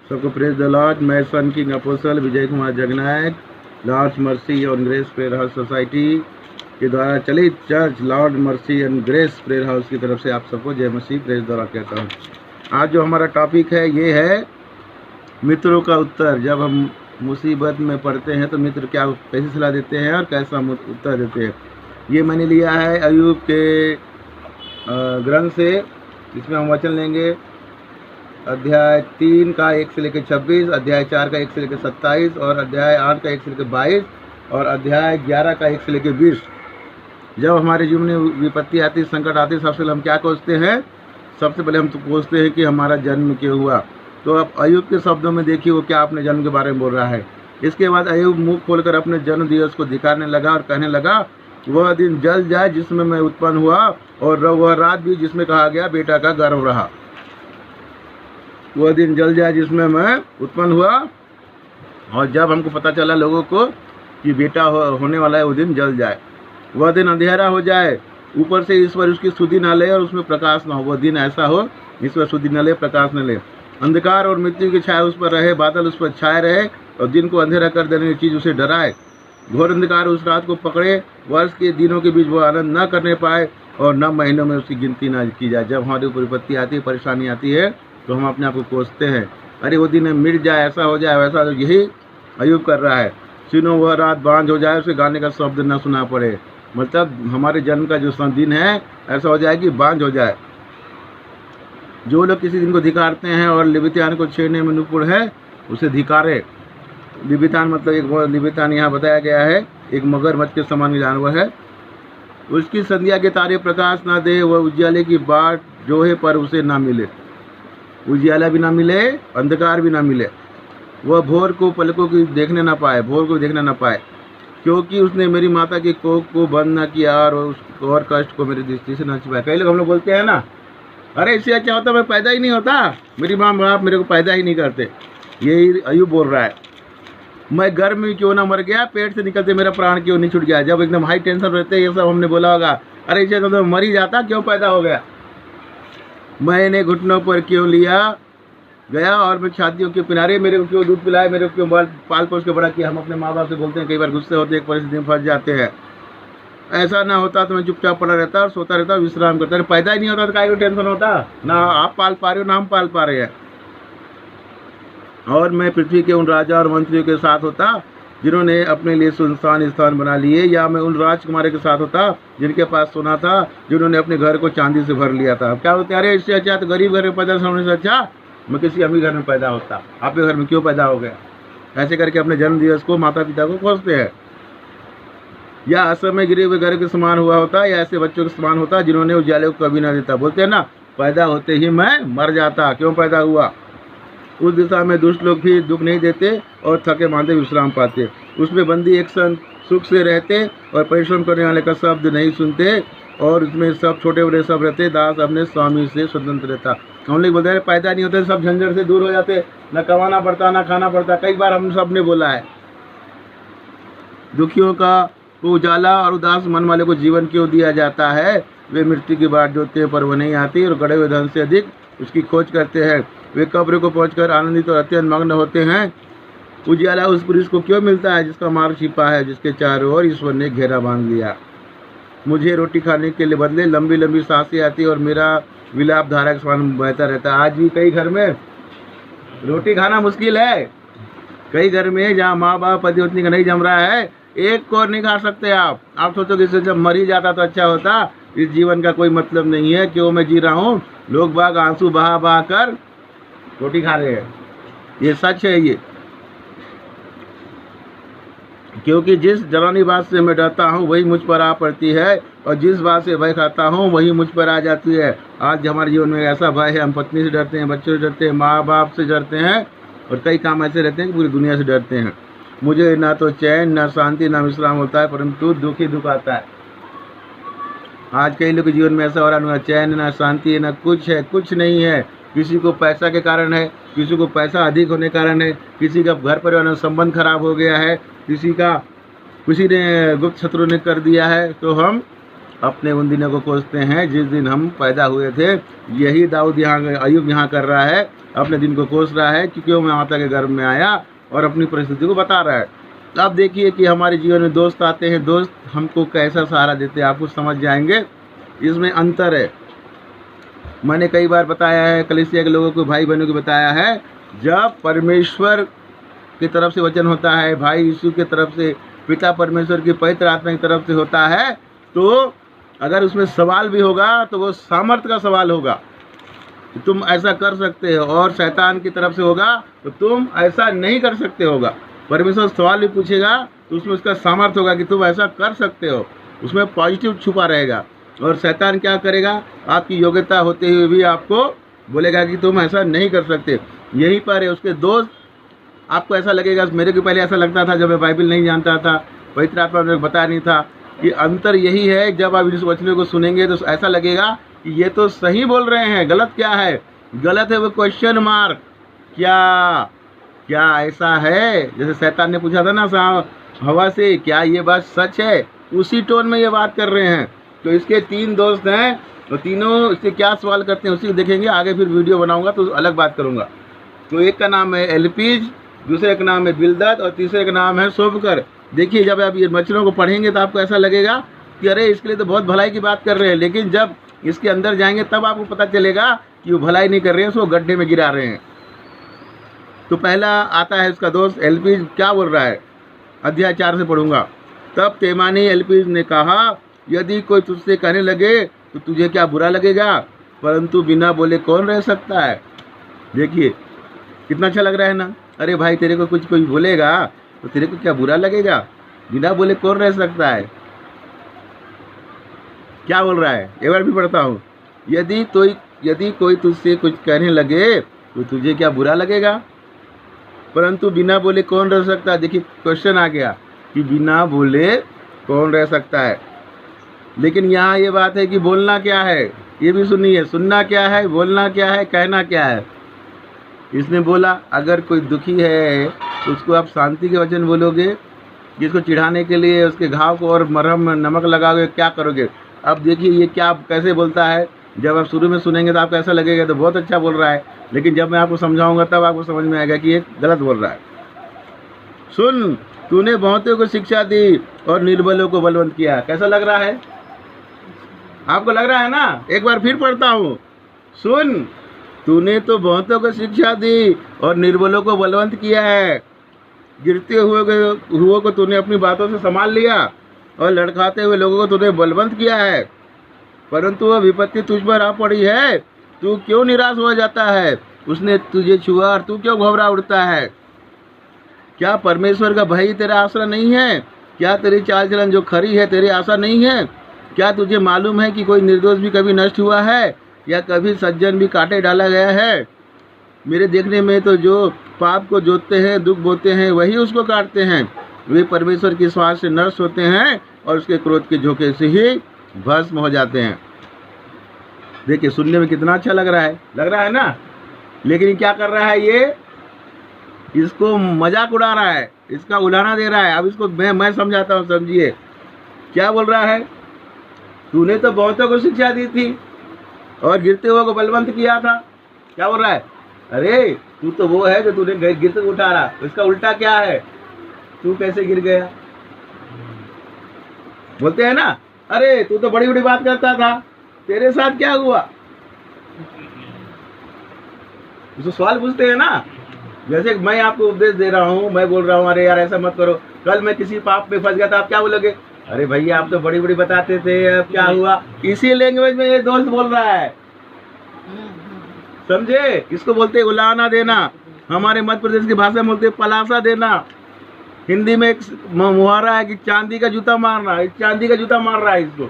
सबको praise the Lord. मैं son king apostle Vijay Kumar Jagnayak, Lord's mercy and grace prayer house society के द्वारा चलित church Lord mercy and grace prayer house की तरफ से आप सबको जय मसीह प्रेज द लॉर्ड कहता हूँ। आज जो हमारा टॉपिक है ये है मित्रों का उत्तर। जब हम मुसीबत में पड़ते हैं तो मित्र क्या कैसी सलाह देते हैं और कैसा उत्तर देते हैं, ये मैंने लिया है अय्यूब के ग्रंथ से। इसमें हम वचन लेंगे अध्याय 3 का 1 से लेकर 26, अध्याय 4 का 1 से लेकर 27 और अध्याय 8 का 1 से लेकर 22 और अध्याय 11 का 1 से लेकर 20। जब हमारे जीवन में विपत्ति आती, संकट आती, सबसे पहले हम क्या सोचते हैं? सबसे पहले हम तो पूछते हैं कि हमारा जन्म क्यों हुआ। तो अब अय्यूब के शब्दों में देखिए वो क्या अपने जन्म के बारे में बोल रहा है। इसके बाद अय्यूब मुंह खोलकर अपने जन्म दिवस को धिकारने लगा और कहने लगा, वह दिन जल जाए जिसमें मैं उत्पन्न हुआ और वह रात भी जिसमें कहा गया बेटा का गर्भ रहा। वह दिन जल जाए जिसमें मैं उत्पन्न हुआ, और जब हमको पता चला लोगों को कि बेटा होने वाला है, वो दिन जल जाए। वह दिन अंधेरा हो जाए, ऊपर से ईश्वर उसकी सुधि न ले और उसमें प्रकाश न हो। वह दिन ऐसा हो, ईश्वर सुधि न ले, प्रकाश न ले। अंधकार और मृत्यु की छाया उस पर रहे, बादल उस पर छाए रहे और दिन को अंधेरा कर देने की चीज़ उसे डराए। घोर अंधकार उस रात को पकड़े, वर्ष के दिनों के बीच वो आनंद न करने पाए और न महीनों में उसकी गिनती न की जाए। जब हमारी ऊपर विपत्ति आती है, परेशानी आती है, तो हम अपने आप को कोसते हैं, अरे वो दिन मिट जाए, ऐसा हो जाए, वैसा। तो यही अय्यूब कर रहा है। सुनो वह रात बांझ हो जाए, उसे गाने का शब्द न सुना पड़े। मतलब हमारे जन्म का जो दिन है ऐसा हो जाए कि बांझ हो जाए। जो लोग किसी दिन को धिकारते हैं और लिबितान को छेड़ने में निपुण है, उसे धिकारे। लिबितान मतलब एक लिबितान यहाँ बताया गया है, एक मगरमच्छ के समान जानवर है। उसकी संध्या के तारे प्रकाश ना दे, वह उजियाले की बाट जो है पर उसे ना मिले। उजियाला भी ना मिले, अंधकार भी ना मिले। वह भोर को पलकों की देखने ना पाए, भोर को देखने ना पाए, क्योंकि उसने मेरी माता की कोख को बंद न किया और कष्ट को मेरी दृष्टि से न छिपाया। कई लोग हम लोग बोलते हैं ना, अरे इससे अच्छा होता मैं पैदा ही नहीं होता, मेरी माँ बाप मेरे को पैदा ही नहीं करते। यही अय्यूब बोल रहा है। मैं गर्भ में क्यों ना मर गया, पेट से निकलते मेरा प्राण क्यों नहीं छूट गया। जब एकदम हाई टेंशन रहते हैं, ये सब हमने बोला होगा, अरे इससे तो मर ही जाता, क्यों पैदा हो गया। मैंने घुटनों पर क्यों लिया गया और मैं छातियों के किनारे, मेरे को क्यों दूध पिलाया, मेरे को क्यों पाल पोस के बड़ा किया। हम अपने माँ बाप से बोलते हैं, कई बार गुस्से होते, एक परिस्थिति में फंस जाते हैं। ऐसा ना होता तो मैं चुपचाप पड़ा रहता और सोता रहता, विश्राम करता। पैदा ही नहीं होता तो काहे को टेंशन होता। ना आप पाल पा रहे हो, ना हम पाल पा रहे हैं। और मैं पृथ्वी के उन राजा और मंत्रियों के साथ होता जिन्होंने अपने लिए सुनसान स्थान बना लिए, या मैं उन राजकुमारों के साथ होता जिनके पास सोना था, जिन्होंने अपने घर को चांदी से भर लिया था। क्या होते, अरे इससे अच्छा तो गरीब घर में पैदा होने से अच्छा मैं किसी अमीर घर में पैदा होता। आपके घर में क्यों पैदा हो गया। ऐसे करके अपने जन्म दिवस को माता पिता को खोजते हैं। या असमय गिरे हुए घर के समान हुआ होता, या ऐसे बच्चों के समान होता जिन्होंने उजाले को कभी ना देता। बोलते हैं ना, पैदा होते ही मैं मर जाता, क्यों पैदा हुआ। उस दिशा में दुष्ट लोग भी दुख नहीं देते और थके मांदे विश्राम पाते। उसमें बंदी एक संग सुख से रहते और परिश्रम करने वाले का शब्द नहीं सुनते, और उसमें सब छोटे बड़े सब रहते। दास अपने स्वामी से स्वतंत्र रहता। हम लोग बोलते हैं पैदा नहीं होते, सब झंझट से दूर हो जाते, न कमाना पड़ता, ना खाना पड़ता। कई बार हम सब ने बोला है। दुखियों को उजाला और उदास मन वाले को जीवन क्यों दिया जाता है। वे मृत्यु की बाट जोतते हैं पर वह नहीं आती, और गड़े हुए धन से अधिक उसकी खोज करते हैं। वे कब्र को पहुंचकर आनंदित और अत्यंत मग्न होते हैं। उजियाला उस पुरुष को क्यों मिलता है जिसका मार्ग छिपा है, जिसके चारों ओर ईश्वर ने घेरा बांध लिया। मुझे रोटी खाने के लिए बदले लंबी लंबी सांसें आती और मेरा विलाप धारा के समान बहता रहता है। आज भी कई घर में रोटी खाना मुश्किल है। कई घर में जहाँ माँ बाप पति पत्नी का नहीं जम रहा है, एक को नहीं खा सकते आप सोचोगे इससे जब मर ही जाता तो अच्छा होता। इस जीवन का कोई मतलब नहीं है, क्यों मैं जी रहा हूँ। लोग बाग आंसू बहा बहा कर रोटी खा रहे हैं, ये सच है ये। क्योंकि जिस जलानी बात से मैं डरता हूँ वही मुझ पर आ पड़ती है, और जिस बात से भय खाता हूँ वही मुझ पर आ जाती है। आज हमारे जीवन में ऐसा भय है, हम पत्नी से डरते हैं, बच्चों से डरते हैं, माँ बाप से डरते हैं, और कई काम ऐसे रहते हैं कि पूरी दुनिया से डरते हैं। मुझे ना तो चैन, ना शांति, ना विश्राम होता है, परंतु दुख ही दुख आता है। आज कई लोग के जीवन में ऐसा हो रहा है, ना चैन, ना शांति, ना कुछ है, कुछ नहीं है। किसी को पैसा के कारण है, किसी को पैसा अधिक होने के कारण है, किसी का घर परिवार में संबंध खराब हो गया है, किसी ने गुप्त शत्रु ने कर दिया है। तो हम अपने उन दिनों को खोजते हैं जिस दिन हम पैदा हुए थे। यही दाऊद यहाँ अय्यूब यहाँ कर रहा है। अपने दिन को कोस रहा है कि क्यों मैं माता के गर्भ में आया, और अपनी परिस्थिति को बता रहा है। तो आप देखिए कि हमारे जीवन में दोस्त आते हैं, दोस्त हमको कैसा सहारा देते हैं, आप कुछ समझ जाएंगे। इसमें अंतर है। मैंने कई बार बताया है, कलीसिया के लोगों को, भाई बहनों को बताया है, जब परमेश्वर की तरफ से वचन होता है, भाई यीशु की तरफ से, पिता परमेश्वर की पवित्र आत्मा की तरफ से होता है, तो अगर उसमें सवाल भी होगा तो वो सामर्थ्य का सवाल होगा कि तुम ऐसा कर सकते हो, और शैतान की तरफ से होगा तो तुम ऐसा नहीं कर सकते होगा। परमेश्वर सवाल भी पूछेगा तो उसमें उसका सामर्थ्य होगा कि तुम ऐसा कर सकते हो, उसमें पॉजिटिव छुपा रहेगा। और शैतान क्या करेगा, आपकी योग्यता होते हुए भी आपको बोलेगा कि तुम ऐसा नहीं कर सकते। यहीं पर है उसके दोस्त। आपको ऐसा लगेगा, मेरे को पहले ऐसा लगता था जब मैं बाइबल नहीं जानता था, पवित्र आत्मा ने बताया नहीं था, कि अंतर यही है। जब आप इस वचनों को सुनेंगे तो ऐसा लगेगा कि ये तो सही बोल रहे हैं, गलत क्या है? गलत है वो क्वेश्चन मार्क। क्या ऐसा है? जैसे शैतान ने पूछा था ना हवा से, क्या ये बात सच है? उसी टोन में ये बात कर रहे हैं। तो इसके 3 दोस्त हैं, तो तीनों इससे क्या सवाल करते हैं उसी देखेंगे। आगे फिर वीडियो बनाऊंगा तो अलग बात करूंगा। तो एक का नाम है एल्पीज, दूसरे का नाम है बिलदद, और तीसरे का नाम है शोभकर। देखिए, जब आप ये वचनों को पढ़ेंगे तो आपको ऐसा लगेगा कि अरे इसके लिए तो बहुत भलाई की बात कर रहे हैं, लेकिन जब इसके अंदर जाएंगे तब आपको पता चलेगा कि वो भलाई नहीं कर रहे हैं, उसको गड्ढे में गिरा रहे हैं। तो पहला आता है उसका दोस्त एल्पीज, क्या बोल रहा है? अध्याय 4 से पढ़ूंगा। तब तेमानी एल्पीज ने कहा, यदि कोई तुझसे कहने लगे तो तुझे क्या बुरा लगेगा, परंतु बिना बोले कौन रह सकता है? देखिए कितना अच्छा लग रहा है ना। अरे भाई, तेरे को कुछ कोई बोलेगा तो तेरे को क्या बुरा लगेगा? बिना बोले कौन रह सकता है? क्या बोल रहा है? एक बार भी पढ़ता हूँ। यदि कोई तुझसे कुछ कहने लगे तो तुझे क्या बुरा लगेगा, परंतु बिना बोले कौन रह सकता है? देखिए क्वेश्चन आ गया कि बिना बोले कौन रह सकता है। लेकिन यहाँ ये बात है कि बोलना क्या है, ये भी सुनिए। सुनना क्या है, बोलना क्या है, कहना क्या है। इसने बोला अगर कोई दुखी है तो उसको आप शांति के वचन बोलोगे, जिसको चिढ़ाने के लिए उसके घाव को और मरहम नमक लगाओगे, क्या करोगे? अब देखिए ये क्या कैसे बोलता है। जब आप शुरू में सुनेंगे तो आपको ऐसा लगेगा तो बहुत अच्छा बोल रहा है, लेकिन जब मैं आपको समझाऊंगा तब आपको समझ में आएगा कि ये गलत बोल रहा है। सुन, तूने बहुतों को शिक्षा दी और निर्बलों को बलवंत किया। कैसा लग रहा है? आपको लग रहा है ना? एक बार फिर पढ़ता हूँ। सुन, तूने तो बहुतों को शिक्षा दी और निर्बलों को बलवंत किया है। गिरते हुए को तूने अपनी बातों से संभाल लिया और लड़खाते हुए लोगों को तूने बलवंत किया है। परंतु वह विपत्ति तुझ पर आ पड़ी है, तू क्यों निराश हो जाता है? उसने तुझे छुआ और तू क्यों घबरा उठता है? क्या परमेश्वर का भय तेरा आसरा नहीं है? क्या तेरी चाल चलन जो खरी है तेरी आशा नहीं है? क्या तुझे मालूम है कि कोई निर्दोष भी कभी नष्ट हुआ है, या कभी सज्जन भी काटे डाला गया है? मेरे देखने में तो जो पाप को जोतते हैं, दुख बोते हैं, वही उसको काटते हैं। वे परमेश्वर की श्वास से नष्ट होते हैं और उसके क्रोध के झोंके से ही भस्म हो जाते हैं। देखिए सुनने में कितना अच्छा लग रहा है ना। लेकिन क्या कर रहा है ये? इसको मजाक उड़ा रहा है, इसका उड़ाना दे रहा है। अब इसको मैं समझाता हूँ, समझिए क्या बोल रहा है। तूने तो बहुतों को शिक्षा दी थी और गिरते हुए को बलवंत किया था। क्या बोल रहा है? अरे तू तो वो है जो तूने गिरते उठा रहा। इसका उल्टा क्या है? तू कैसे गिर गया? बोलते हैं ना, अरे तू तो बड़ी बड़ी बात करता था, तेरे साथ क्या हुआ? उसको सवाल पूछते हैं ना। जैसे मैं आपको उपदेश दे रहा हूँ, मैं बोल रहा हूँ अरे यार ऐसा मत करो। कल मैं किसी पाप में फंस गया था, आप क्या बोलोगे? अरे भैया आप तो बड़ी बड़ी बताते थे, अब क्या हुआ? इसी लैंग्वेज में ये दोस्त बोल रहा है, समझे? इसको बोलते उलाना देना। हमारे मध्य प्रदेश की भाषा में बोलते पलासा देना। हिंदी में एक मुहावरा है कि चांदी का जूता मारना। चांदी का जूता मार रहा है इसको।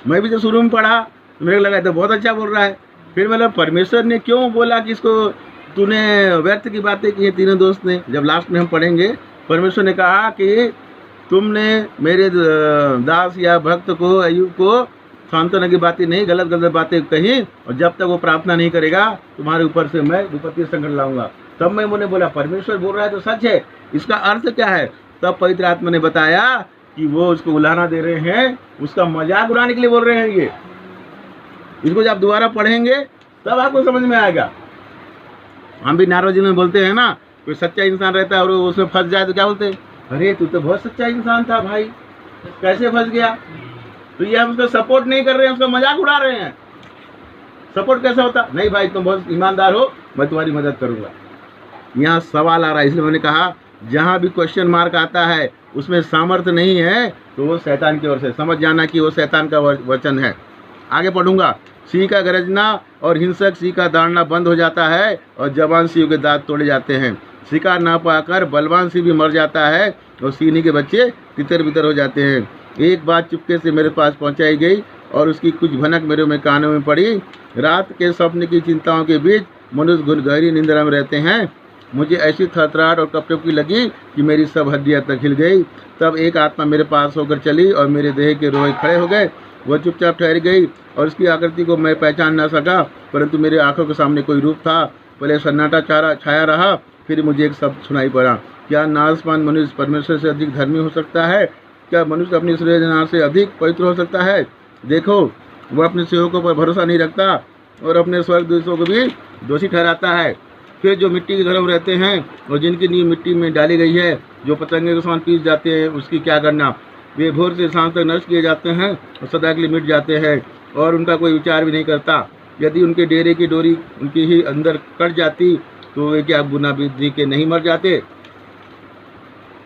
मैं भी जब शुरू में पढ़ा मेरे को लगा तो बहुत अच्छा बोल रहा है। फिर मतलब परमेश्वर ने क्यों बोला कि इसको तूने व्यर्थ की बातें की है? तीनों दोस्त ने, जब लास्ट में हम पढ़ेंगे, परमेश्वर ने कहा कि तुमने मेरे दास या भक्त को, अय्यूब को सांत्वना की बातें नहीं, गलत गलत बातें कही, और जब तक वो प्रार्थना नहीं करेगा तुम्हारे ऊपर से मैं विपत्ति संकट लाऊंगा। तब मैं उन्हें बोला परमेश्वर बोल रहा है तो सच है, इसका अर्थ क्या है? तब पवित्र आत्मा ने बताया कि वो उसको उलाहना दे रहे हैं, उसका मजाक उड़ाने के लिए बोल रहे हैं ये। इसको जब दोबारा पढ़ेंगे तब आपको समझ में आएगा। हम भी नारद जी में बोलते हैं ना, कोई सच्चा इंसान रहता है और वो उसमें फंस जाए तो क्या बोलते हैं, अरे तू तो बहुत सच्चा इंसान था भाई, कैसे फंस गया। तो ये हम उसको सपोर्ट नहीं कर रहे हैं, उसका मजाक उड़ा रहे हैं। सपोर्ट कैसा होता, नहीं भाई तुम बहुत ईमानदार हो, मैं तुम्हारी मदद करूंगा। यहाँ सवाल आ रहा है, इसलिए मैंने कहा जहाँ भी क्वेश्चन मार्क आता है उसमें सामर्थ्य नहीं है तो वो शैतान की ओर से, समझ जाना कि वो शैतान का वचन है। आगे पढ़ूंगा। सिंह का गरजना और हिंसक सिंह का दौड़ना बंद हो जाता है और जवान सिंह के दांत तोड़े जाते हैं। शिकार ना पाकर बलवान सिंह भी मर जाता है और सीनी के बच्चे तितर बितर हो जाते हैं। एक बात चुपके से मेरे पास पहुंचाई गई और उसकी कुछ भनक मेरे में कानों में पड़ी। रात के स्वप्न की चिंताओं के बीच मनुष्य गहरी निंद्रा में रहते हैं। मुझे ऐसी थरथराहट और कपकपी लगी कि मेरी सब हड्डियां तक हिल गई। तब एक आत्मा मेरे पास होकर चली और मेरे देह के रोए खड़े हो गए। वह चुपचाप ठहर गई और उसकी आकृति को मैं पहचान न सका, परंतु मेरे आंखों के सामने कोई रूप था। पहले सन्नाटा छाया रहा, फिर मुझे एक शब्द सुनाई पड़ा, क्या नासमान मनुष्य परमेश्वर से अधिक धर्मी हो सकता है? क्या मनुष्य अपनी सृजनहार से अधिक पवित्र हो सकता है? देखो, वह अपने सेवकों पर भरोसा नहीं रखता और अपने स्वर्गदूतों को भी दोषी ठहराता है। फिर जो मिट्टी की तरफ रहते हैं और जिनकी नींव मिट्टी में डाली गई है, जो पतंगे के समान पीस जाते हैं, उसकी क्या करना? वे भोर से शाम तक नष्ट किए जाते हैं और सदा के लिए मिट जाते हैं और उनका कोई विचार भी नहीं करता। यदि उनके डेरे की डोरी उनके ही अंदर कट जाती तो वे क्या गुना विधि के नहीं मर जाते?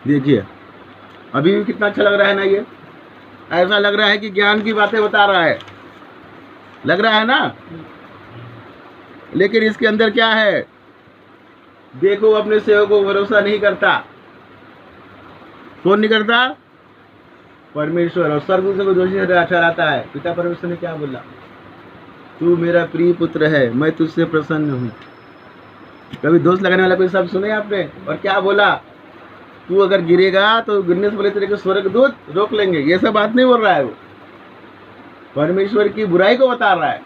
देखिए, अभी भी कितना अच्छा लग रहा है ना। ये ऐसा लग रहा है कि ज्ञान की बातें बता रहा है, लग रहा है ना। लेकिन इसके अंदर क्या है? देखो, अपने सेवक को भरोसा नहीं करता। कौन नहीं करता? परमेश्वर। और स्वर्गदूतों को दोषी ठहराता है। पिता परमेश्वर ने क्या बोला? तू मेरा प्रिय पुत्र है, मैं तुझसे प्रसन्न हूँ। कभी दोष लगाने वाला कोई शब्द सुने आपने? और क्या बोला? तू अगर गिरेगा तो गिरने से पहले तेरे को स्वर्गदूत रोक लेंगे। ये सब बात नहीं बोल रहा है, वो परमेश्वर की बुराई को बता रहा है।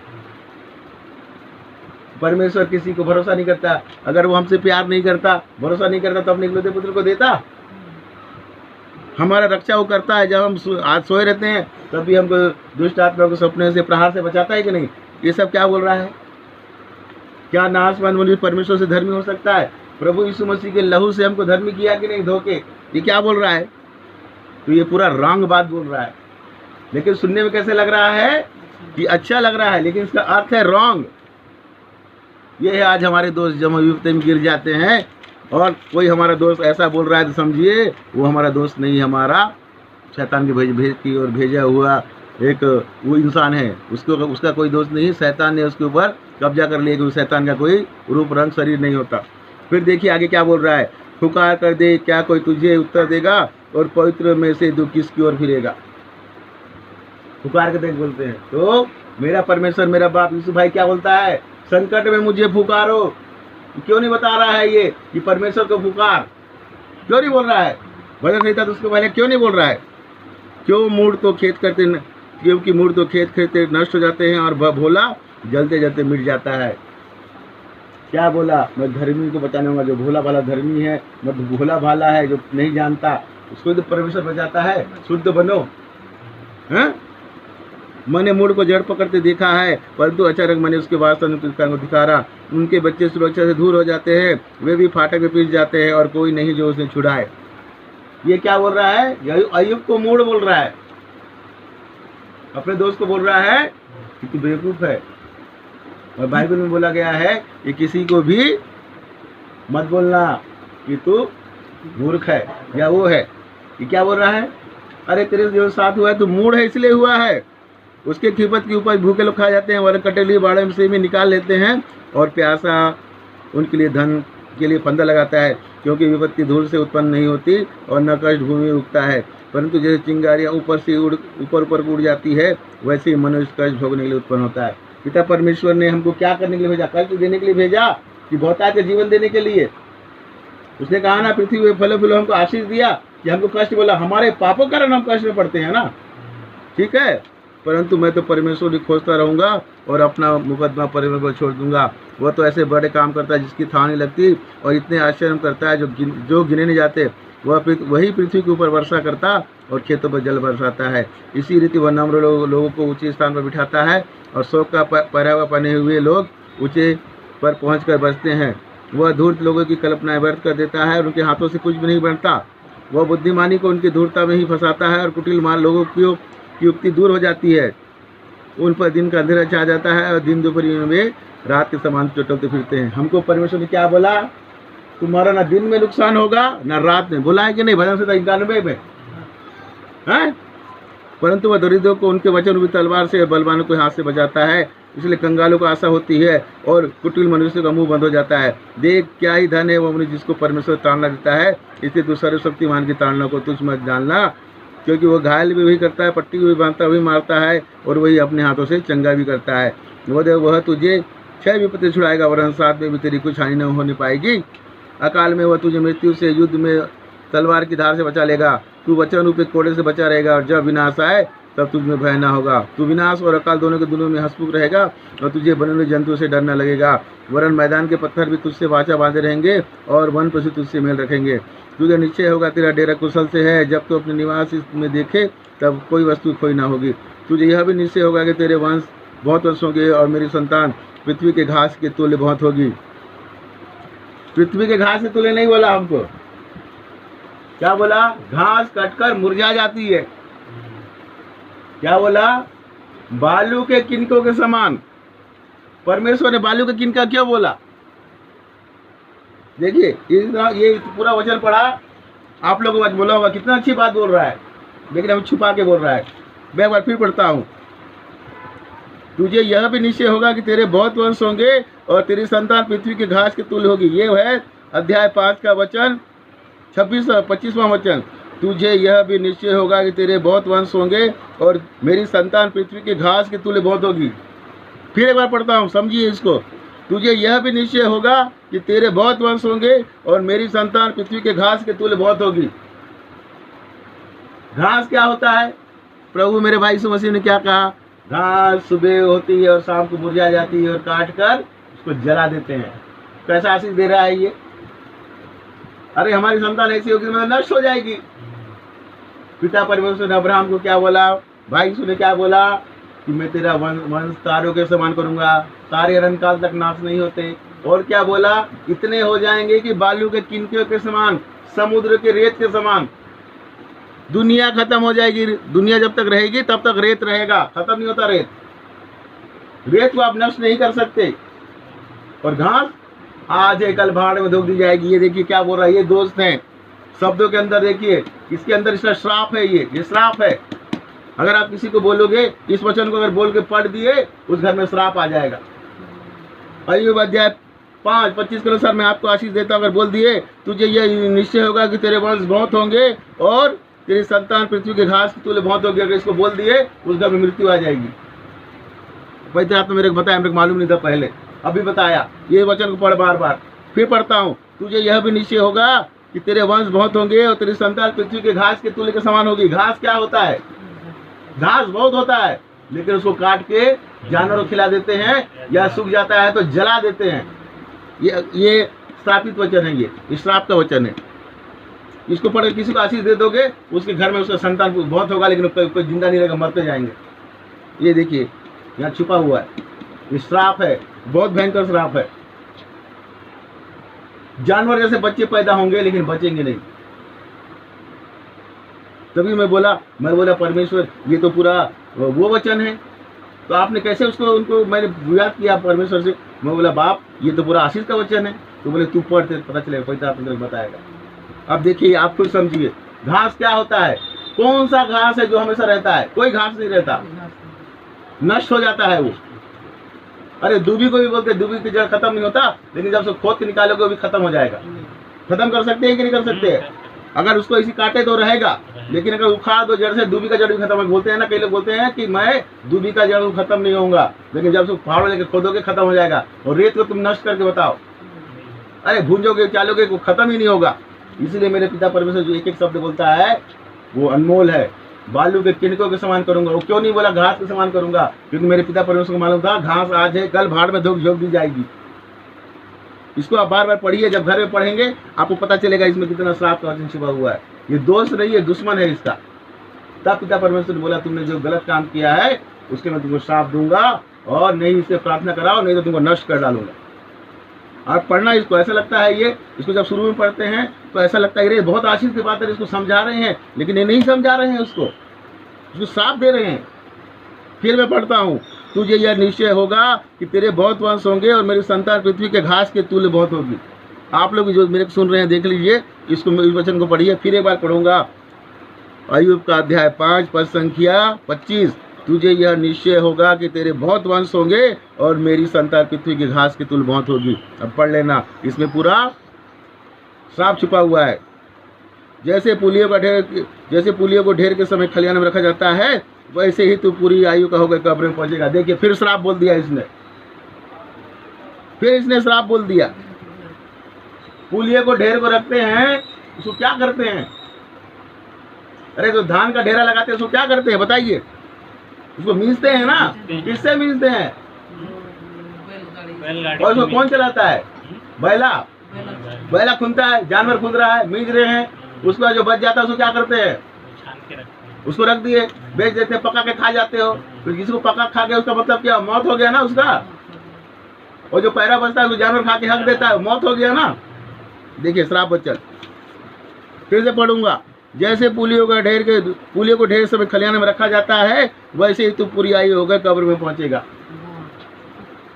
परमेश्वर किसी को भरोसा नहीं करता। अगर वो हमसे प्यार नहीं करता, भरोसा नहीं करता, तो अपने इकलौते पुत्र को देता। हमारा रक्षा वो करता है। जब हम आज सोए रहते हैं तब भी हमको दुष्ट आत्मा को सपने से, प्रहार से बचाता है कि नहीं? ये सब क्या बोल रहा है? क्या नासमान मनुष्य परमेश्वर से धर्मी हो सकता है? प्रभु यीशु मसीह के लहू से हमको धर्मी किया कि नहीं धोके? ये क्या बोल रहा है? तो ये पूरा रॉन्ग बात बोल रहा है। लेकिन सुनने में कैसे लग रहा है? कि अच्छा लग रहा है, लेकिन इसका अर्थ है रॉन्ग। ये है आज हमारे दोस्त जब विपत्ति में गिर जाते हैं और कोई हमारा दोस्त ऐसा बोल रहा है तो समझिए वो हमारा दोस्त नहीं, हमारा शैतान की भेज की और भेजा हुआ एक वो इंसान है। उसका कोई दोस्त नहीं। शैतान ने उसके ऊपर कब्जा कर लिया, क्योंकि शैतान का कोई रूप रंग शरीर नहीं होता। फिर देखिए आगे क्या बोल रहा है। पुकार कर दे, क्या कोई तुझे उत्तर देगा? और पवित्र में से तू किसकी ओर फिरेगा? पुकार कर दे बोलते हैं। तो मेरा परमेश्वर, मेरा बाप यीशु भाई क्या बोलता है? संकट में मुझे पुकारो। क्यों नहीं बता रहा है ये कि परमेश्वर को पुकार? क्यों नहीं बोल रहा है? भजन संहिता तो उसको पहले क्यों नहीं बोल रहा है? क्योंकि मूड तो खेत खेते नष्ट हो जाते हैं और भोला जलते जलते मिट जाता है। क्या बोला? मैं धर्मी को बचाने वाला, जो भोला भाला धर्मी है, मतलब भोला भाला है, जो नहीं जानता, उसको तो परमेश्वर बचाता है। शुद्ध बनो। हैं? मैंने मूड को जड़ पकड़ते देखा है, परंतु अचानक मैंने उसके वास्तविकता को दिखारा। उनके बच्चे सुरक्षा से दूर हो जाते हैं, वे भी फाटक में पीस जाते हैं और कोई नहीं जो उसे छुड़ाए। ये क्या बोल रहा है? अय्यूब को मूड बोल रहा है। अपने दोस्त को बोल रहा है कि तू बेवकूफ है। और बाइबल में बोला गया है कि किसी को भी मत बोलना कि तू मूर्ख है या वो है। ये क्या बोल रहा है? अरे तेरे जो साथ हुआ है तो मूड है इसलिए हुआ है। उसके खिपत के ऊपर भूखे लोग खा जाते हैं, वरन कटेली बाड़े से भी निकाल लेते हैं और प्यासा उनके लिए धन के लिए फंदा लगाता है, क्योंकि विपत्ति धूल से उत्पन्न नहीं होती और न कष्ट भूमि में उगता है, परंतु जैसे चिंगारियाँ ऊपर उड़ जाती है, वैसे ही मनुष्य कष्ट भोगने के लिए उत्पन्न होता है। पिता परमेश्वर ने हमको क्या करने के लिए भेजा? कष्ट देने के लिए भेजा कि बहुतायत का जीवन देने के लिए। उसने कहा ना, पृथ्वी में फलो फूलो हमको आशीष दिया कि हमको कष्ट बोला। हमारे पापों के कारण हम कष्ट में पड़ते हैं ना, ठीक है, परंतु मैं तो परमेश्वर की खोजता रहूँगा और अपना मुकदमा परमेश्वर को छोड़ दूंगा। वह तो ऐसे बड़े काम करता है जिसकी थाह नहीं लगती और इतने आश्चर्य करता है जो गिने नहीं जाते। वही पृथ्वी के ऊपर वर्षा करता और खेतों पर जल बरसाता है। इसी रीति वह नम्र लोगों को ऊंचे स्थान पर बिठाता है और शोक का पहरावा पहने हुए लोग ऊंचे पर पहुँच कर बसते हैं। वह धूर्त लोगों की कल्पनाएं व्यर्थ कर देता है और उनके हाथों से कुछ भी नहीं बनता। वह बुद्धिमानी को उनकी धूर्तता में ही फंसाता है और कुटिल मान लोगों की युक्ति दूर हो जाती है। उन पर दिन का अंधेरा छा जाता है और दिन दोपहर में रात के समान चटलते फिरते हैं। हमको परमेश्वर ने क्या बोला? तुम्हारा ना दिन में नुकसान होगा ना रात में। बोला है कि नहीं? भजन संहिता 91 में है। परंतु वह दरिद्रों को उनके वचन रूपी तलवार से, बलवानों को हाथ से बचाता है। इसलिए कंगालों को आशा होती है और कुटिल मनुष्य का मुंह बंद हो जाता है। देख क्या ही धन है वो मनुष्य जिसको परमेश्वर ताड़ना देता है। इसलिए तू सर्वशक्तिमान की ताड़ना को तुझ मत जानना, क्योंकि वो घायल भी वही करता है, पट्टी भी बांधता, वही मारता है और वही अपने हाथों से चंगा भी करता है। वह तुझे 6 विपत्ति छुड़ाएगा, वरन 7 में भी तेरी कुछ हानि न होने पाएगी। अकाल में वह तुझे मृत्यु से, युद्ध में तलवार की धार से बचा लेगा। तू वचन रूपी कोड़े से बचा रहेगा और जब विनाश आए तब तुझ में भय न होगा। तू विनाश और अकाल दोनों के दिनों में हंसमुख रहेगा और तुझे बने हुए जंतु से डर न लगेगा। वरन मैदान के पत्थर भी तुझसे वाचा बांधे रहेंगे और वन पशु तुझसे मेल रखेंगे। तुझे निश्चय होगा तेरा डेरा कुशल से है। जब तू अपने निवास में देखे तब कोई वस्तु खोई ना होगी। तुझे यह भी निश्चय होगा कि तेरे वंश बहुत वर्ष होंगे और मेरी संतान पृथ्वी के घास के तुल्य बहुत होगी। पृथ्वी के घास के तुल्य नहीं बोला हमको, क्या बोला? घास कटकर मुरझा जाती है। क्या बोला? बालू के किनकों के समान। परमेश्वर ने बालू के किनका क्यों बोला? देखिए ये पूरा वचन पढ़ा, आप लोगों को आज बोला होगा कितना अच्छी बात बोल रहा है, लेकिन हम छुपा के बोल रहा है। मैं एक बार फिर पढ़ता हूँ। तुझे यह भी निश्चय होगा कि तेरे बहुत वंश होंगे और तेरी संतान पृथ्वी के घास के तुल्य होगी। ये है अध्याय 5 का वचन, 25वां वचन। तुझे यह भी निश्चय होगा कि तेरे बहुत वंश होंगे और मेरी संतान पृथ्वी के घास के तुल्य बहुत होगी। फिर एक बार पढ़ता हूँ, समझिए इसको। तुझे यह भी निश्चय होगा कि तेरे बहुत वंश होंगे और मेरी संतान पृथ्वी के घास के तुल्य बहुत होगी। घास क्या होता है? प्रभु मेरे भाई यीशु मसीह ने क्या कहा? घास सुबह होती है और शाम को मुरझा जाती है और काट कर उसको जला देते हैं। कैसा आशीष दे रहा है ये? अरे हमारी संतान ऐसी होगी मतलब नष्ट हो जाएगी। पिता परमेश्वर ने अब्राहम को क्या बोला? भाई यीशु ने क्या बोला? कि मैं तेरा वंश तारों के समान करूंगा, तारे अनंत काल तक नाश नहीं होते। और क्या बोला? इतने हो जाएंगे कि बालू के किनकों के समान, समुद्र के रेत के समान। दुनिया खत्म हो जाएगी। दुनिया जब तक रहेगी तब तक रेत रहेगा, खत्म नहीं होता रेत। रेत को आप नष्ट नहीं कर सकते। और घास आज है कल भाड़ में धोख दी जाएगी। ये देखिए क्या बोल रहा है, ये दोस्त हैं शब्दों के अंदर। देखिए इसके अंदर इसका श्राप है, ये श्राप है। अगर आप किसी को बोलोगे, इस वचन को अगर बोल के पढ़ दिए, उस घर में श्राप आ जाएगा। अय्यूब अध्याय 5:25 के अनुसार मैं आपको आशीष देता हूं, अगर बोल दिए तुझे यह निश्चय होगा कि तेरे वंश बहुत होंगे और तेरी संतान पृथ्वी के घास की तुल्य बहुत होगी। अगर इसको बोल दिए, उस घर में मृत्यु आ जाएगी। पवित्र आत्मा मेरे को बताया, मेरे को मालूम नहीं था पहले, अभी बताया। ये वचन को पढ़ बार बार, फिर पढ़ता हूँ। तुझे यह भी निश्चय होगा कि तेरे वंश बहुत होंगे और तेरी संतान पृथ्वी के घास के तुल्य के समान होगी। घास क्या होता है? घास बहुत होता है, लेकिन उसको काट के जानवरों को खिला देते हैं, या सूख जाता है तो जला देते हैं। ये श्रापित वचन है, ये श्राप का वचन है। इसको पढ़ किसी को आशीष दे दोगे, उसके घर में उसका संतान बहुत होगा, लेकिन कोई जिंदा नहीं रहेगा, मरते जाएंगे। ये देखिए यहाँ छुपा हुआ है, ये श्राप है, बहुत भयंकर श्राप है। जानवर जैसे बच्चे पैदा होंगे लेकिन बचेंगे नहीं। तभी मैं बोला परमेश्वर ये तो पूरा वो वचन है, तो आपने कैसे उनको मैंने याद किया परमेश्वर से। मैं बोला बाप ये तो पूरा आशीष का वचन है। तो बोले तू पढ़, तेरे पता चलेगा, पवित्र आत्मा तेरे बताएगा। अब देखिए आप खुद समझिए, घास क्या होता है? कौन सा घास है जो हमेशा रहता है? कोई घास नहीं रहता, नष्ट हो जाता है वो। अरे दूबी को भी बोलते हैं, दूबी की जड़ खत्म नहीं होता, लेकिन जब उसको खोद के निकालोगे वो भी खत्म हो जाएगा। खत्म कर सकते हैं कि नहीं कर सकते? अगर उसको इसी काटे तो रहेगा, लेकिन अगर उखाड़ दो जड़ से, दूबी का जड़ भी खत्म है। बोलते हैं ना, कई लोग बोलते हैं कि मैं दूबी का जड़ खत्म नहीं होऊंगा, लेकिन जब उसको फाड़ो लेके खोदोगे खत्म हो जाएगा। और रेत को तुम नष्ट करके बताओ, अरे भूंजोगे चालोगे, वो खत्म ही नहीं होगा। इसलिए मेरे पिता परमेश्वर जो एक एक शब्द बोलता है वो अनमोल है। बालू के किनकों के समान करूंगा। वो क्यों नहीं बोला घास के समान करूंगा? क्योंकि मेरे पिता परमेश्वर को मालूम था घास आज है कल भाड़ में झोंक दी जाएगी। इसको आप बार बार पढ़िए, जब घर में पढ़ेंगे आपको पता चलेगा इसमें कितना श्राप का वचन छिपा हुआ है। ये दोस्त नहीं है, दुश्मन है इसका। तब पिता परमेश्वर ने बोला तुमने जो गलत काम किया है उसके मैं तुमको श्राप दूंगा और नहीं इससे प्रार्थना कराओ, नहीं तो तुमको नष्ट कर डालूंगा। आप पढ़ना इसको, ऐसा लगता है ये, इसको जब शुरू में पढ़ते हैं तो ऐसा लगता है ये बहुत आशीष की बात है, इसको समझा रहे हैं, लेकिन ये नहीं समझा रहे हैं, उसको साफ दे रहे हैं। फिर मैं पढ़ता हूँ, तुझे यह निश्चय होगा कि तेरे बहुत वंश होंगे और मेरी संतान पृथ्वी के घास के तुल्य बहुत होगी। आप लोग जो मेरे को सुन रहे हैं देख लीजिए, इसको इस वचन को पढ़िए, फिर एक बार पढ़ूंगा। अय्यूब का अध्याय 5 पद संख्या 25, तुझे यह निश्चय होगा कि तेरे बहुत वंश होंगे और मेरी संतान पृथ्वी की घास के तुल्य बहुत होगी। अब पढ़ लेना, इसमें पूरा साफ छुपा हुआ है। जैसे पुलियों को ढेर के समय खलिहान में रखा जाता है, वैसे ही तू पूरी आयु का होकर कब्र में पहुंचेगा। देखिए फिर श्राप बोल दिया इसने, श्राप बोल दिया। पुलियों को ढेर को रखते हैं, उसको क्या करते हैं? अरे जो धान का ढेरा लगाते हैं उसको क्या करते हैं बताइए? उसको मींजते हैं ना, किससे मींजते हैं? और उसको कौन चलाता है? बैला खुनता है, जानवर खुद रहा है, मींज रहे हैं। उसके बाद जो बच जाता है उसको क्या करते हैं? उसको रख दिए, बेच देते हैं, पका के खा जाते हो। फिर किसी को पका खा के उसका मतलब क्या? मौत हो गया ना उसका। और जो पैरा बचता है उसको जानवर खा के हक देता है, मौत हो गया ना। देखिए श्राप वचन फिर से पढ़ूंगा। जैसे पुलियों को ढेर समय खलिहान में रखा जाता है, वैसे ही तू पूरी आयु होगा कब्र में पहुंचेगा।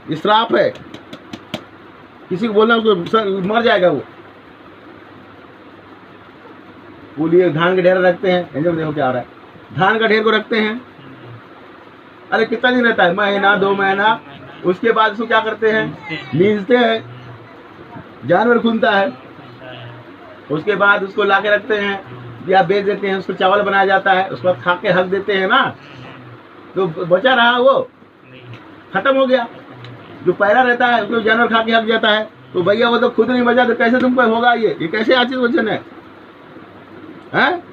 ये श्राप है। किसी को बोलना उसको मर जाएगा वो। पुलिये धान के ढेर रखते हैं, देखो क्या आ रहा है, धान का ढेर को रखते हैं। अरे कितना दिन रहता है? महीना 2 महीना। उसके बाद उसको क्या करते हैं? मींजते हैं, जानवर खुनता है। उसके बाद उसको ला के रखते हैं या बेच देते हैं, उसको चावल बनाया जाता है। उसके बाद खा के हक देते हैं ना, तो बचा रहा वो खत्म हो गया। जो पैरा रहता है उसको जानवर खा के हक जाता है, तो भैया वो तो खुद नहीं बचा, तो कैसे तुम पे होगा? ये कैसे आशीष वचन है? हैं?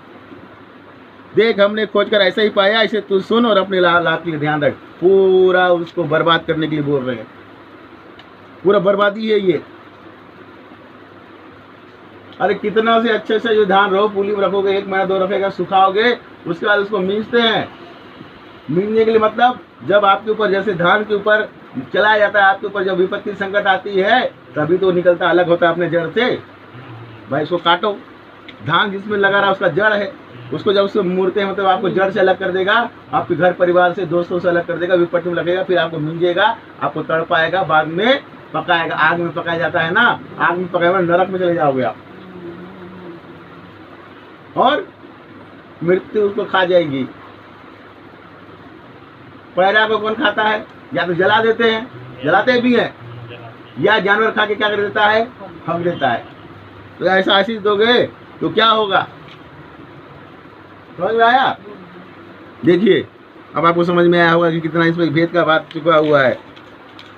देख हमने खोज कर ऐसा ही पाया, इसे तू सुन और अपने लाभ के लिए ध्यान रख। पूरा उसको बर्बाद करने के लिए बोल रहे हैं, पूरा बर्बादी है ये। अरे कितना से अच्छे से जो धान रहो पुली में रखोगे, 1 महीना 2 रखेगा, सुखाओगे, उसके बाद उसको मींजते हैं। मींजने के लिए मतलब जब आपके ऊपर, जैसे धान के ऊपर चलाया जाता है, आपके ऊपर जब विपत्ति संकट आती है तभी तो निकलता, अलग होता है अपने जड़ से। भाई इसको काटो। धान जिसमें लगा रहा उसका जड़ है, उसको जब उसको मुड़ते हैं मतलब आपको जड़ से अलग कर देगा, आपके घर परिवार से, दोस्तों से अलग कर देगा, विपत्ति में लगेगा, फिर आपको मींजेगा, आपको तड़पाएगा, बाद में पकाएगा। आग में पकाया जाता है ना, आग में पकाएगा, नरक में चले जाओगे आप, और मृत्यु उसको खा जाएगी। पैरा को कौन खाता है? या तो जला देते हैं, जलाते भी हैं, या जानवर खा के क्या कर देता है? हक देता है। तो ऐसा आशीष दोगे तो क्या होगा? समझ में आया? देखिए अब आपको समझ में आया होगा कि कितना इसमें भेद का बात चुका हुआ है।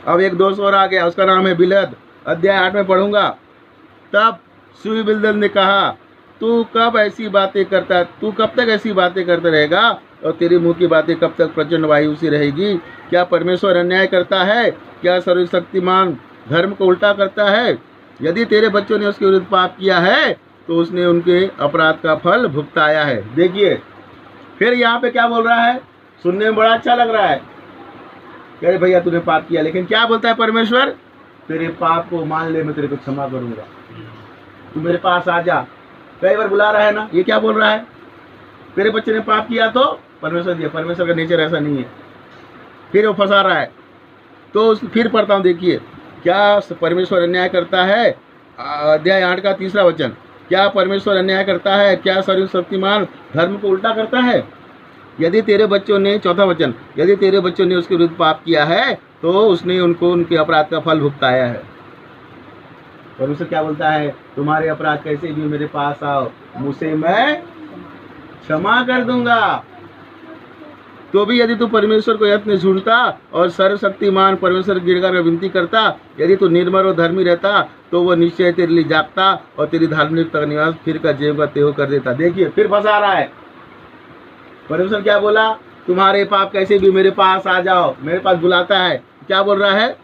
अब एक दोस्त और आ गया, उसका नाम है बिलद। अध्याय 8 में पढ़ूंगा। तब सूर्य बिलदल ने कहा, तू कब तक ऐसी बातें करता रहेगा और तेरी मुंह की बातें कब तक प्रचंड वायु सी रहेगी? क्या परमेश्वर अन्याय करता है? क्या सर्वशक्तिमान धर्म को उल्टा करता है? यदि तेरे बच्चों ने उसके विरुद्ध पाप किया है तो उसने उनके अपराध का फल भुगताया है। देखिए फिर यहाँ पे क्या बोल रहा है, सुनने में बड़ा अच्छा लग रहा है। कह रहे भैया तूने पाप किया, लेकिन क्या बोलता है परमेश्वर? तेरे पाप को मान ले, मैं तेरे को क्षमा करूंगा, तू मेरे पास आ जा। कई बार बुला रहा है ना, ये क्या बोल रहा है? तेरे बच्चे ने पाप किया तो परमेश्वर दिया। परमेश्वर का नेचर ऐसा नहीं है। फिर वो फंसा रहा है। तो फिर पढ़ता हूँ, देखिए क्या परमेश्वर अन्याय करता है? अध्याय 8 का 3रा वचन। क्या परमेश्वर अन्याय करता है? क्या सर्वशक्तिमान धर्म को उल्टा करता है? यदि तेरे बच्चों ने, 4था वचन, यदि तेरे बच्चों ने उसके विरुद्ध पाप किया है तो उसने उनको उनके अपराध का फल भुगताया है। परमेश्वर क्या बोलता है? तुम्हारे अपराध कैसे भी मेरे पास आओ, मुझसे मैं क्षमा कर दूंगा। तो भी यदि तू परमेश्वर को यत्न ढूंढता और सर्वशक्तिमान परमेश्वर गिरकर विनती करता, यदि तू निर्मल और धर्मी रहता, तो वह निश्चय तेरे लिए जागता और तेरी धार्मिकता का निवास फिर का जेब का तेहो कर देता। देखिए फिर फंसा रहा है। परमेश्वर क्या बोला? तुम्हारे पाप कैसे भी मेरे पास आ जाओ, मेरे पास बुलाता है। क्या बोल रहा है?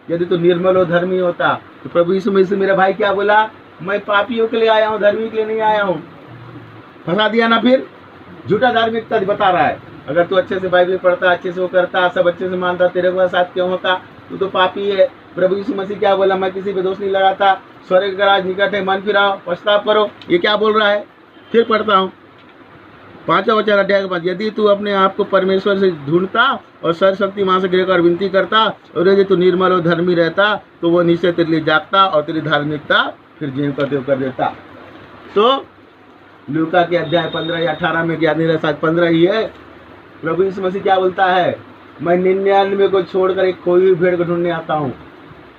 यदि तू निर्मल और धर्मी होता। तो प्रभु यीशु मसीह मेरा भाई क्या बोला? मैं पापियों के लिए आया हूँ, धर्मी के लिए नहीं आया हूँ। फंसा दिया ना। फिर झूठा धार्मिकता बता रहा है। अगर तू अच्छे से बाइबल पढ़ता, अच्छे से वो करता, सब अच्छे से मानता, तेरे को साथ क्यों होता? तू तो पापी है। प्रभु यीशु मसीह क्या बोला, मैं किसी पे दोष नहीं लगाता, स्वर्ग का राज निकट है, मन फिराओ, पछताव करो। ये क्या बोल रहा है? फिर पढ़ता हूँ 5वां वचन अध्याय के 5, यदि तू अपने आप को परमेश्वर से ढूंढता और सर्वशक्तिमान से गिरकर विनती करता और यदि तू निर्मल और धर्मी रहता तो वो निश्चय तेरे लिए जागता और तेरी धार्मिकता फिर ज्यों का त्यों कर देता। तो लूका के अध्याय 15 या 18 में क्या नहीं रहा, शायद 15 ही है। प्रभु यीशु मसीह क्या बोलता है, मैं 99 को छोड़कर एक खोई हुई भेड़ को ढूंढने आता हूँ।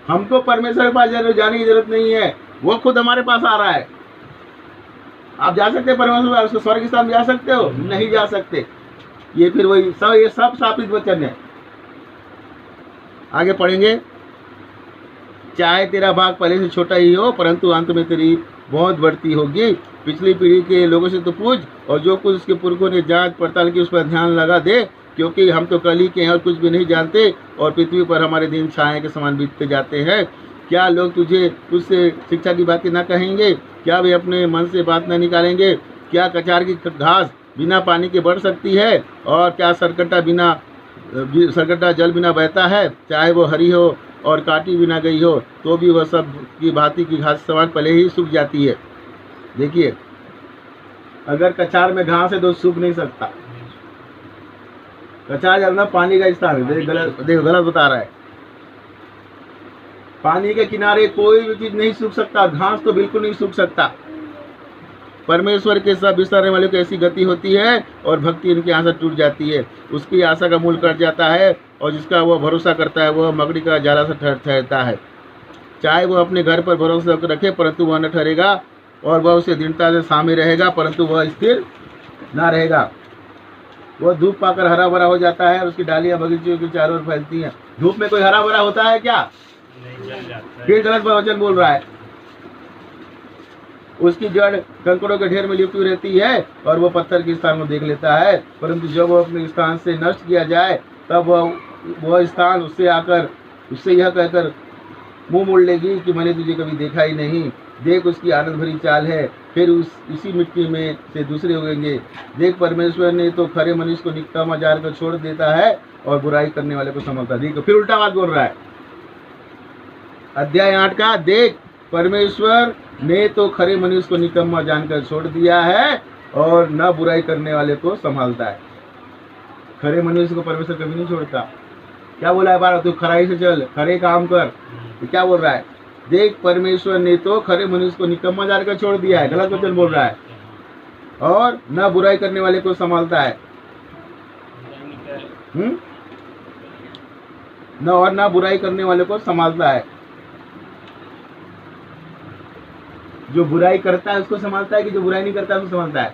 हमको परमेश्वर के पास जाने की जरूरत नहीं है, वो खुद हमारे पास आ रहा है। आप जा सकते हैं परमेश्वर उसको स्वर्ग स्थान जा सकते हो? नहीं जा सकते। ये फिर वही सब, ये सब शापित वचन है। आगे पढ़ेंगे, चाहे तेरा भाग पहले से छोटा ही हो परंतु अंत में तेरी बहुत बढ़ती होगी। पिछली पीढ़ी के लोगों से तो पूछ और जो कुछ उसके पुरखों ने जांच पड़ताल की उस पर ध्यान लगा दे, क्योंकि हम तो कल ही के हैं और कुछ भी नहीं जानते और पृथ्वी पर हमारे दिन छाए के समान बीतते जाते हैं। क्या लोग तुझसे शिक्षा की बातें ना कहेंगे? क्या वे अपने मन से बात न निकालेंगे? क्या कचार की घास बिना पानी के बढ़ सकती है? और क्या सरकटा जल बिना बहता है? चाहे वो हरी हो और काटी बिना गई हो तो भी वह सब की भांति की घास समान पहले ही सूख जाती है। देखिए, अगर कचार में घास है तो सूख नहीं सकता। कचार जलना पानी का स्थान है। गलत बता रहा है। पानी के किनारे कोई भी चीज नहीं सूख सकता, घास तो बिल्कुल नहीं सूख सकता। परमेश्वर के सब विसरने वाले को ऐसी गति होती है और भक्ति इनकी आशा टूट जाती है। उसकी आशा का मूल कट जाता है और जिसका वह भरोसा करता है वह मकड़ी का जाला से ठहरता है। चाहे वह अपने घर पर भरोसा रखे परंतु वह न ठहरेगा और वह उसे दृढ़ता से सामने रहेगा परंतु वह स्थिर न रहेगा। वह धूप पाकर हरा भरा हो जाता है और उसकी डालियां बगीचे के चारों ओर फैलती हैं। धूप में कोई हरा भरा होता है क्या? फिर गलत वचन बोल रहा है। उसकी जड़ कंकड़ों के ढेर में लिपटी रहती है और वह पत्थर के स्थान को देख लेता है, परंतु जब वह अपने स्थान से नष्ट किया जाए तब वह स्थान उससे यह कहकर मुंह मोड़ लेगी कि मैंने तुझे कभी देखा ही नहीं। देख, उसकी आनंद भरी चाल है, फिर इसी मिट्टी में से दूसरे उगेंगे। देख, परमेश्वर ने तो खरे मनुष्य को निकम्मा जार कर छोड़ देता है और बुराई करने वाले को संभालता है। देखो, फिर उल्टा बात बोल रहा है। अध्याय 8 का, देख, परमेश्वर ने तो खरे मनुष्य को निकम्मा जानकर छोड़ दिया है और न बुराई करने वाले को संभालता है। खरे मनुष्य को परमेश्वर कभी नहीं छोड़ता। क्या बोला है बार, तू खराई से चल, खरे काम कर। तो क्या बोल रहा है, देख, परमेश्वर ने तो खरे मनुष्य को निकम्मा जानकर छोड़ दिया है। गलत वचन बोल रहा है। और न बुराई करने वाले को संभालता है। न बुराई करने वाले को संभालता है। जो बुराई करता है उसको संभालता है कि जो बुराई नहीं करता है उसको संभालता है?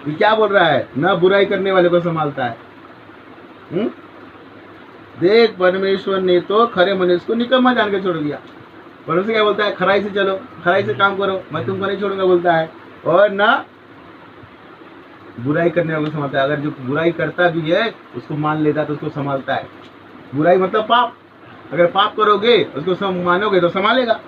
ये क्या बोल रहा है, न बुराई करने वाले को संभालता है। देख, परमेश्वर ने तो खरे मनुष्य को निकम्मा जान के छोड़ दिया। परमेश्वर क्या बोलता है, खराई से चलो, खराई से काम करो, मैं तुमको नहीं छोड़ूंगा बोलता है। और न बुराई करने वाले को संभालता है। अगर जो बुराई करता भी है उसको मान लेता तो उसको संभालता है। बुराई मतलब पाप। अगर पाप करोगे उसको मानोगे तो संभालेगा।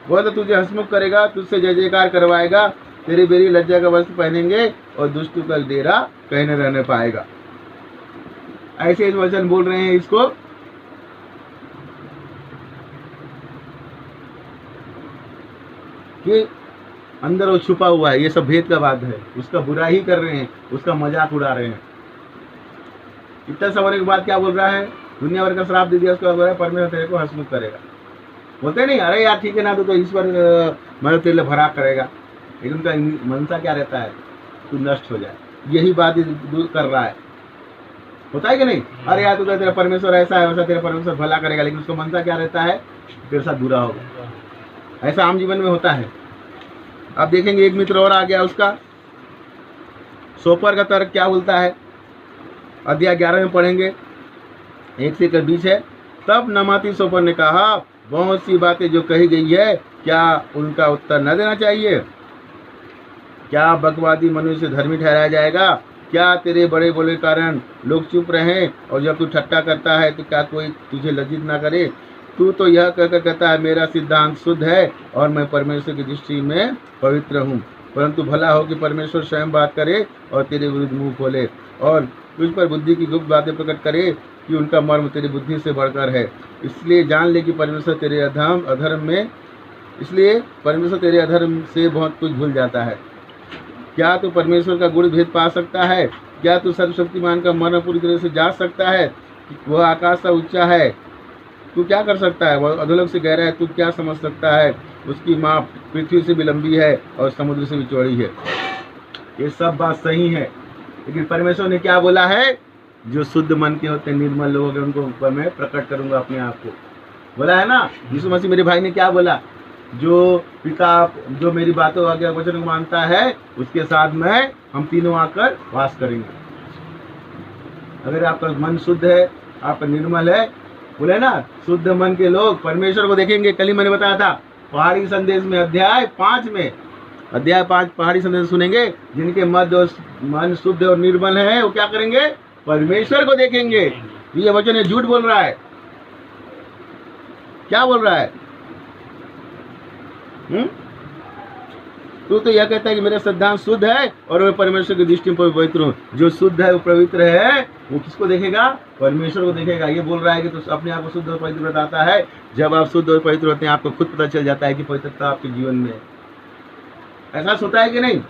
वह तो तुझे हंसमुख करेगा, तुझसे जय जयकार करवाएगा, तेरी बेरी लज्जा का वस्त्र पहनेंगे और दुष्टों का डेरा कहीं न रहने पाएगा। ऐसे इस वचन बोल रहे हैं इसको। कि अंदर वो छुपा हुआ है, ये सब भेद का बात है। उसका बुरा ही कर रहे हैं, उसका मजाक उड़ा रहे हैं। इतना समझने के बाद क्या बोल रहा है, दुनिया भर का श्राप दे दिया, उसका बोल रहा है परमेश्वर तेरे को हंसमुख करेगा। बोलते नहीं, अरे यार ठीक है ना, तो ईश्वर मतलब तेरे लिए भरा करेगा, लेकिन उनका मनसा क्या रहता है, तू नष्ट हो जाए। यही बात दूर कर रहा है। होता है कि नहीं? अरे यार तू तो तेरा परमेश्वर ऐसा है, वैसा तेरा परमेश्वर भला करेगा, लेकिन उसका मनसा क्या रहता है, तेरे साथ बुरा होगा। ऐसा आम जीवन में होता है। अब देखेंगे एक मित्र और आ गया, उसका सोपर का तर्क क्या बोलता है। अध्याय 11 में पढ़ेंगे, 1 से 20 है। तब नमाती सोपर ने कहा, बहुत सी बातें जो कही गई है, क्या उनका उत्तर न देना चाहिए? क्या बकवादी मनुष्य धर्मी ठहराया जाएगा? क्या तेरे बड़े बोले कारण लोग चुप रहें, और जब तू ठट्टा करता है तो क्या कोई तुझे लज्जित ना करे? तू तो यह कहकर कहता है मेरा सिद्धांत शुद्ध है और मैं परमेश्वर की दृष्टि में पवित्र हूँ, परंतु भला हो कि परमेश्वर स्वयं बात करे और तेरे विरुद्ध मुंह खोले और तुझ पर बुद्धि की गुप्त बातें प्रकट करे। कि उनका मर्म तेरी बुद्धि से बढ़कर है। इसलिए जान ले कि परमेश्वर तेरे अधर्म से बहुत कुछ भूल जाता है। क्या तू परमेश्वर का गुण भेद पा सकता है? क्या तू सर्वशक्तिमान का मर्म पूरी तरह से जान सकता है? वह आकाश से ऊंचा है, तू क्या कर सकता है? वह अधोलोक से गहरा है, तू क्या समझ सकता है? उसकी माप पृथ्वी से भी लंबी है और समुद्र से भी चौड़ी है। ये सब बात सही है, लेकिन परमेश्वर ने क्या बोला है? जो शुद्ध मन के होते हैं, निर्मल लोग होंगे, उनको मैं प्रकट करूंगा अपने आप को। बोला है ना यीशु मसीह मेरे भाई ने क्या बोला? जो मेरी बातों आज्ञा वचन को मानता है, उसके साथ हम तीनों आकर वास करेंगे। अगर आपका मन शुद्ध है, आपका निर्मल है, बोले ना शुद्ध मन के लोग परमेश्वर को देखेंगे। कल ही मैंने बताया था पहाड़ी संदेश में अध्याय 5 पहाड़ी संदेश सुनेंगे। जिनके मन शुद्ध और निर्मल है, वो क्या करेंगे? परमेश्वर को देखेंगे। ये वचन झूठ बोल रहा है। क्या बोल रहा है? तू तो यह कहता है कि मेरा सिद्धांत शुद्ध है और मैं परमेश्वर की दृष्टि में पवित्र हूँ। जो शुद्ध है वो पवित्र है, वो किसको देखेगा? परमेश्वर को देखेगा। ये बोल रहा है कि तू अपने आप को शुद्ध और पवित्र बताता है। जब आप शुद्ध और पवित्र होते हैं, आपको खुद पता चल जाता है कि पवित्रता आपके जीवन में है। ऐसा होता है कि नहीं?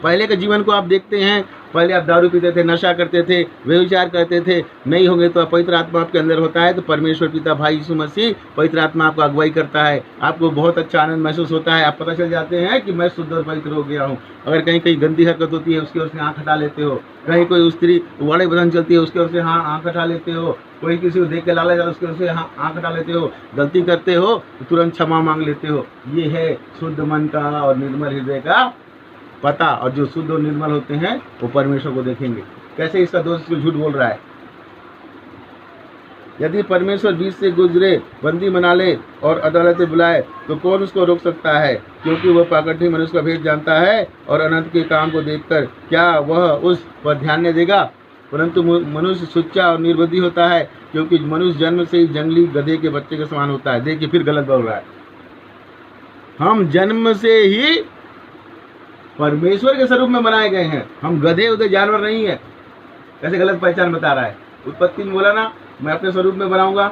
पहले के जीवन को आप देखते हैं, पहले आप दारू पीते थे, नशा करते थे, व्यभिचार करते थे, नहीं होंगे तो पवित्र आत्मा आपके अंदर होता है, तो परमेश्वर पिता भाई यीशु मसीह पवित्र आत्मा आपको अगुवाई करता है। आपको बहुत अच्छा आनंद महसूस होता है। आप पता चल जाते हैं कि मैं शुद्ध और पवित्र हो गया हूँ। अगर कहीं कहीं गंदी हरकत होती है, उसकी ओर से आँख हटा लेते हो। कहीं कोई स्त्री बड़े बदन चलती है, उसकी ओर से आँख हटा लेते हो। कोई किसी को देख के लाला जाता है, उसकी ओर से आँख हटा लेते हो। गलती करते हो तो तुरंत क्षमा मांग लेते हो। ये है शुद्ध मन का और निर्मल हृदय का पता। और जो शुद्ध और निर्मल होते हैं वो परमेश्वर को देखेंगे। कैसे इसका दोस्त झूठ बोल रहा है? यदि परमेश्वर बीच से गुजरे, बंदी बना ले और अदालत में बुलाए, तो कौन उसको रोक सकता है? क्योंकि वह प्राकट्य मनुष्य का भेद जानता है और अनंत के काम को देखकर क्या वह उस पर ध्यान नहीं देगा? परंतु मनुष्य सुच्चा और निर्बुद्धि होता है, क्योंकि मनुष्य जन्म से ही जंगली गधे के बच्चे के समान होता है। देखिए फिर गलत बोल रहा है। हम जन्म से ही परमेश्वर के स्वरूप में बनाए गए हैं। हम गधे उधे जानवर नहीं है। कैसे गलत पहचान बता रहा है? उत्पत्ति में बोला ना मैं अपने स्वरूप में बनाऊंगा,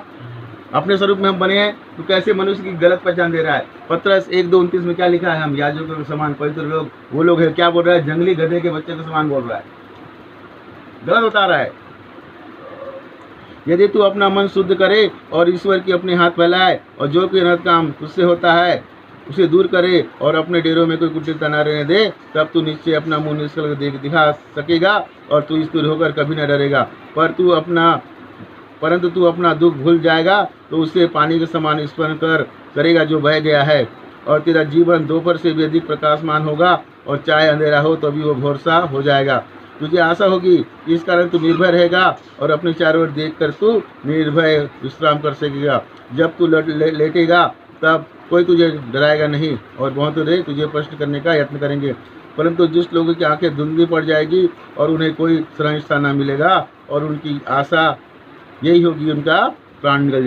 अपने स्वरूप में हम बने हैं, तो कैसे मनुष्य की गलत पहचान दे रहा है? पत्रस 1:2-29 में क्या लिखा है? हम याजकों के समान पवित्र लोग, वो लोग है। क्या बोल रहा है? जंगली गधे के बच्चे के समान बोल रहा है। गलत बता रहा है। यदि तू अपना मन शुद्ध करे और ईश्वर की अपने हाथ फैलाए और जो कोई अनर्थ काम तुझसे होता है उसे दूर करे और अपने डेरों में कोई कुटिलता न रहने दे, तब तू निश्चय अपना मुंह निष्कल दिखा सकेगा और तू स्थिर होकर कभी न डरेगा। परंतु तू अपना दुख भूल जाएगा तो उसे पानी के समान स्मरण करेगा जो बह गया है, और तेरा जीवन दोपहर से भी अधिक प्रकाशमान होगा, और चाहे अंधेरा हो तो भी वो भोर सा हो जाएगा। तुझे आशा होगी, इस कारण तू निर्भय रहेगा और अपने चारों ओर देखकर तू निर्भय विश्राम कर सकेगा। जब तू लेटेगा तब कोई तुझे डराएगा नहीं और बहुत तुझे प्रश्न करने का यत्न करेंगे। परंतु जिस लोगों की आंखें धुंधली पड़ जाएगी और उन्हें कोई शरण स्थान न मिलेगा और उनकी आशा यही होगी, उनका प्राण निकल जाएगा।